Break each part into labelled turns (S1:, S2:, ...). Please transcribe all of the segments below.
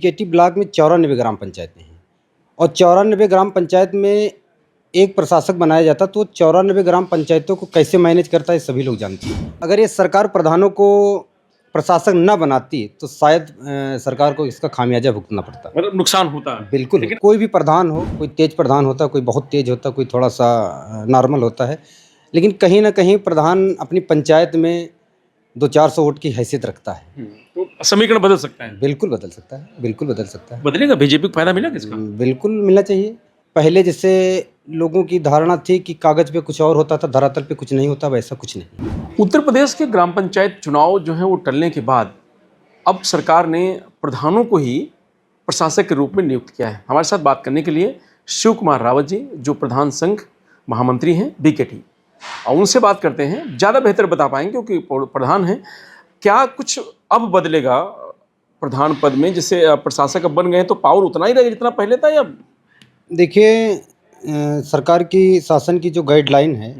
S1: केटी block में 94 ग्राम पंचायतें हैं और 94 ग्राम पंचायत में एक प्रशासक बनाया जाता तो 94 ग्राम पंचायतों को कैसे मैनेज करता है सभी लोग जानते हैं। अगर ये सरकार प्रधानों को प्रशासक न बनाती तो शायद सरकार को इसका खामियाजा भुगतना पड़ता।
S2: मतलब नुकसान होता है।
S1: बिल्कुल, कोई भी प्रधान हो, कोई तेज प्रधान होता है, कोई बहुत तेज होता है, कोई थोड़ा सा नॉर्मल होता है, लेकिन कहीं ना कहीं प्रधान अपनी पंचायत में 200-400 वोट की हैसियत रखता है।
S2: तो समीकरण बदल सकता है।
S1: बिल्कुल बदल सकता है, बिल्कुल बदल सकता है।
S2: बदलेगा? बीजेपी को फायदा मिला किसका?
S1: बिल्कुल मिलना चाहिए। पहले जैसे लोगों की धारणा थी कि कागज पे कुछ और होता था, धरातल पे कुछ नहीं होता, वैसा कुछ नहीं।
S2: उत्तर प्रदेश के ग्राम पंचायत चुनाव जो है वो टलने के बाद अब सरकार ने प्रधानों को ही प्रशासक के रूप में नियुक्त किया है। हमारे साथ बात करने के लिए शिव कुमार रावत जी, जो प्रधान संघ महामंत्री हैं बीकेटी, और उनसे बात करते हैं। ज़्यादा बेहतर बता पाएंगे क्योंकि प्रधान हैं। क्या कुछ अब बदलेगा प्रधान पद में? जैसे प्रशासक अब बन गए तो पावर उतना ही रहेगा जितना पहले था, या?
S1: देखिए, सरकार की शासन की जो गाइडलाइन है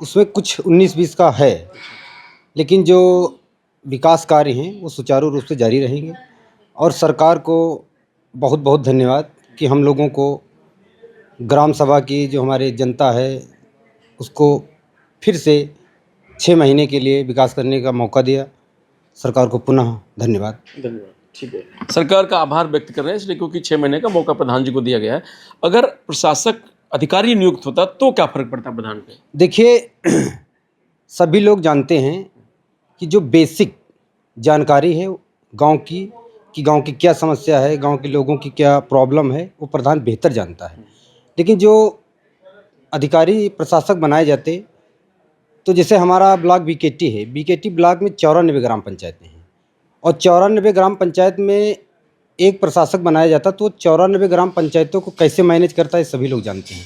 S1: उसमें कुछ 19-20 का है, लेकिन जो विकास कार्य हैं वो सुचारू रूप से जारी रहेंगे। और सरकार को बहुत बहुत धन्यवाद कि हम लोगों को ग्राम सभा की जो हमारी जनता है उसको फिर से 6 महीने के लिए विकास करने का मौका दिया। सरकार को पुनः धन्यवाद।
S2: धन्यवाद। ठीक है, सरकार का आभार व्यक्त कर रहे हैं इसलिए क्योंकि 6 महीने का मौका प्रधान जी को दिया गया है। अगर प्रशासक अधिकारी नियुक्त होता तो क्या फर्क पड़ता प्रधान पे?
S1: देखिए, सभी लोग जानते हैं कि जो बेसिक जानकारी है गांव की, कि गांव की क्या समस्या है, गांव के लोगों की क्या प्रॉब्लम है, वो प्रधान बेहतर जानता है। लेकिन जो अधिकारी प्रशासक बनाए जाते, तो जैसे हमारा ब्लॉक बीकेटी है, बीकेटी ब्लॉक में 94 ग्राम पंचायतें हैं और 94 ग्राम पंचायत में एक प्रशासक बनाया जाता तो 94 ग्राम पंचायतों को कैसे मैनेज करता है सभी लोग जानते हैं।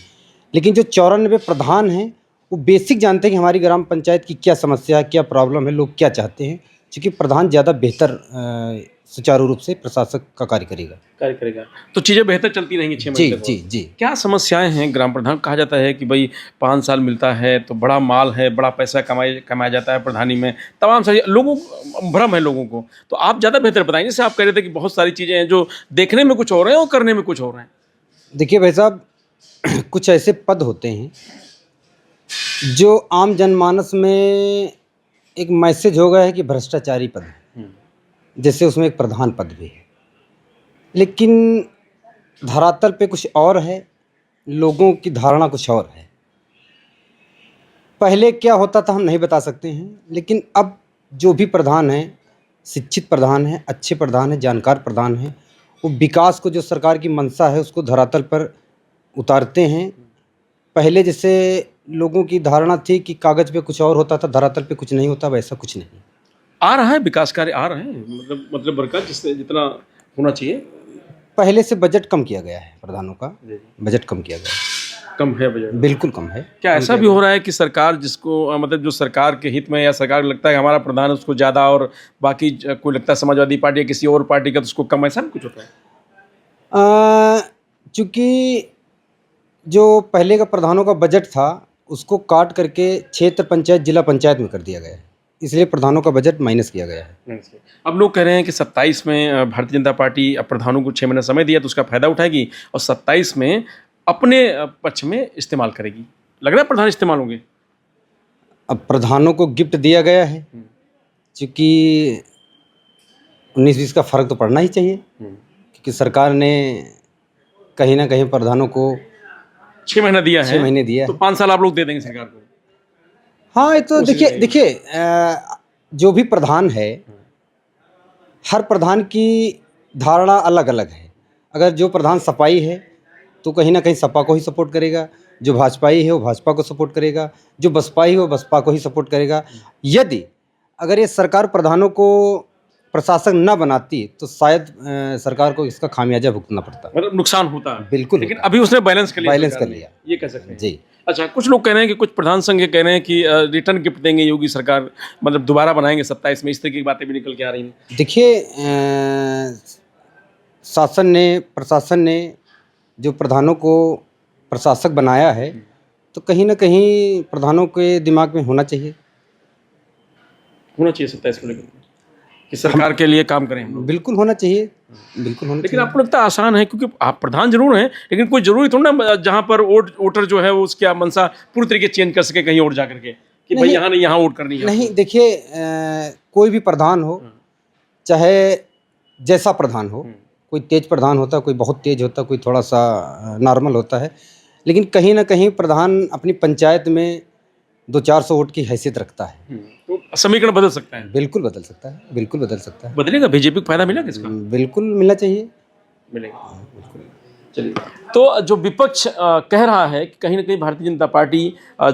S1: लेकिन जो 94 प्रधान हैं वो बेसिक जानते हैं कि हमारी ग्राम पंचायत की क्या समस्या है, क्या प्रॉब्लम है, लोग क्या चाहते हैं, क्योंकि प्रधान ज़्यादा बेहतर सुचारू रूप से प्रशासक का कार्य करेगा।
S2: तो चीज़ें बेहतर चलती रहेंगी 6
S1: जी
S2: महीने तक।
S1: जी जी।
S2: क्या समस्याएं हैं ग्राम प्रधान? कहा जाता है कि भाई 5 साल मिलता है तो बड़ा माल है, बड़ा पैसा कमाया जाता है प्रधानी में, तमाम सारी लोगों भ्रम है लोगों को। तो आप ज़्यादा बेहतर बताएंगे। जैसे आप कह रहे थे कि बहुत सारी चीज़ें हैं जो देखने में कुछ हो रहे हैं और करने में कुछ हो रहे हैं।
S1: देखिए भाई साहब, कुछ ऐसे पद होते हैं जो आम जनमानस में एक मैसेज हो गया है कि भ्रष्टाचारी पद है, जैसे उसमें एक प्रधान पद भी है, लेकिन धरातल पे कुछ और है, लोगों की धारणा कुछ और है। पहले क्या होता था हम नहीं बता सकते हैं, लेकिन अब जो भी प्रधान है, शिक्षित प्रधान है, अच्छे प्रधान है, जानकार प्रधान है, वो विकास को जो सरकार की मंशा है उसको धरातल पर उतारते हैं। पहले जैसे लोगों की धारणा थी कि कागज पे कुछ और होता था, धरातल पे कुछ नहीं होता, वैसा कुछ नहीं।
S2: आ रहा है विकास कार्य, आ रहे हैं, मतलब बरकत जिससे जितना होना चाहिए।
S1: पहले से बजट कम किया गया है, प्रधानों का बजट कम किया गया है।
S2: कम है बजट?
S1: बिल्कुल कम है।
S2: क्या ऐसा भी हो रहा है कि सरकार जिसको मतलब जो सरकार के हित में, या सरकार को लगता है कि हमारा प्रधान उसको ज़्यादा और बाकी कोई लगता है समाजवादी पार्टी या किसी और पार्टी का तो उसको कम, ऐसा भी कुछ होता है?
S1: चूँकि जो पहले का प्रधानों का बजट था उसको काट करके क्षेत्र पंचायत जिला पंचायत में कर दिया गया है, इसलिए प्रधानों का बजट माइनस किया गया है।
S2: अब लोग कह रहे हैं कि 27 में भारतीय जनता पार्टी अब प्रधानों को 6 महीने समय दिया तो उसका फायदा उठाएगी और 27 में अपने पक्ष में इस्तेमाल करेगी। लग रहा है प्रधान इस्तेमाल होंगे।
S1: अब प्रधानों को गिफ्ट दिया गया है, क्योंकि 19-20 का फर्क तो पड़ना ही चाहिए, क्योंकि सरकार ने कहीं ना कहीं प्रधानों को
S2: 6 महीना दिया है।
S1: 6 महीने दिया
S2: तो
S1: है।
S2: 5 साल आप लोग दे देंगे सरकार को?
S1: हाँ, ये तो देखिए जो भी प्रधान है, हर प्रधान की धारणा अलग अलग है। अगर जो प्रधान सपाई है तो कहीं ना कहीं सपा को ही सपोर्ट करेगा, जो भाजपाई है वो भाजपा को सपोर्ट करेगा, जो बसपाई है वो बसपा को ही सपोर्ट करेगा। यदि अगर ये सरकार प्रधानों को प्रशासक न बनाती तो शायद सरकार को इसका खामियाजा भुगतना पड़ता।
S2: मतलब नुकसान होता है।
S1: बिल्कुल,
S2: लेकिन अभी उसने बैलेंस कर
S1: लिया,
S2: ये कह सकते हैं
S1: जी।
S2: अच्छा, कुछ लोग कह रहे हैं कि कुछ प्रधान संघ ये कह रहे हैं कि रिटर्न गिफ्ट देंगे योगी सरकार, मतलब दोबारा बनाएंगे 27 में, इस तरह की बातें भी निकल के आ रही हैं।
S1: देखिए, प्रशासन ने जो प्रधानों को प्रशासक बनाया है तो कहीं ना कहीं प्रधानों के दिमाग में होना चाहिए
S2: 27 को लेकर कि सरकार के लिए काम करें हम लोग।
S1: बिल्कुल होना चाहिए। बिल्कुल होना
S2: लेकिन
S1: चाहिए।
S2: आपको लगता है आसान है, क्योंकि आप प्रधान जरूर हैं लेकिन कोई जरूरी थोड़ा ना जहाँ पर वोटर जो है वो उसकी मनसा पूरी तरीके चेंज कर सके कहीं और जा करके कि भाई
S1: नहीं,
S2: यहाँ नहीं यहाँ वोट करनी है
S1: नहीं
S2: आपको।
S1: देखिए, कोई भी प्रधान हो, चाहे जैसा प्रधान हो, कोई तेज प्रधान होता है, कोई बहुत तेज होता है, कोई थोड़ा सा नॉर्मल होता है, लेकिन कहीं ना कहीं प्रधान अपनी पंचायत में 200-400 वोट की हैसियत रखता है।
S2: तो समीकरण बदल सकता है,
S1: बिल्कुल बदल सकता है, बिल्कुल बदल सकता है।
S2: बदलेगा, बीजेपी को फायदा मिला किसका?
S1: बिल्कुल मिलना चाहिए।
S2: मिलेगा। चलिए, तो जो विपक्ष कह रहा है कि कहीं ना कहीं भारतीय जनता पार्टी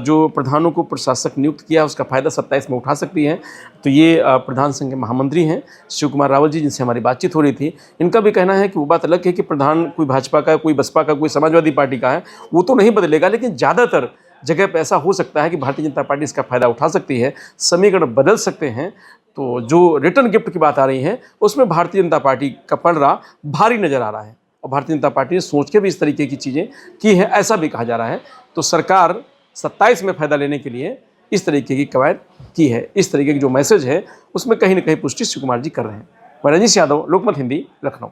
S2: जो प्रधानों को प्रशासक नियुक्त किया उसका फायदा 27 में उठा सकती है। तो ये प्रधान संघ के महामंत्री हैं शिव कुमार रावत जी, जिनसे हमारी बातचीत हो रही थी। इनका भी कहना है कि वो बात अलग है कि प्रधान कोई भाजपा का, कोई बसपा का, कोई समाजवादी पार्टी का है, वो तो नहीं बदलेगा, लेकिन ज़्यादातर जगह पर ऐसा हो सकता है कि भारतीय जनता पार्टी इसका फायदा उठा सकती है, समीकरण बदल सकते हैं। तो जो रिटर्न गिफ्ट की बात आ रही है उसमें भारतीय जनता पार्टी का पलड़ा भारी नजर आ रहा है, और भारतीय जनता पार्टी ने सोच के भी इस तरीके की चीज़ें की है, ऐसा भी कहा जा रहा है। तो सरकार 27 में फ़ायदा लेने के लिए इस तरीके की कवायद की है, इस तरीके की जो मैसेज है उसमें कहीं ना कहीं पुष्टि शिव कुमार जी कर रहे हैं। मैं रजनीश यादव, लोकमत हिंदी, लखनऊ।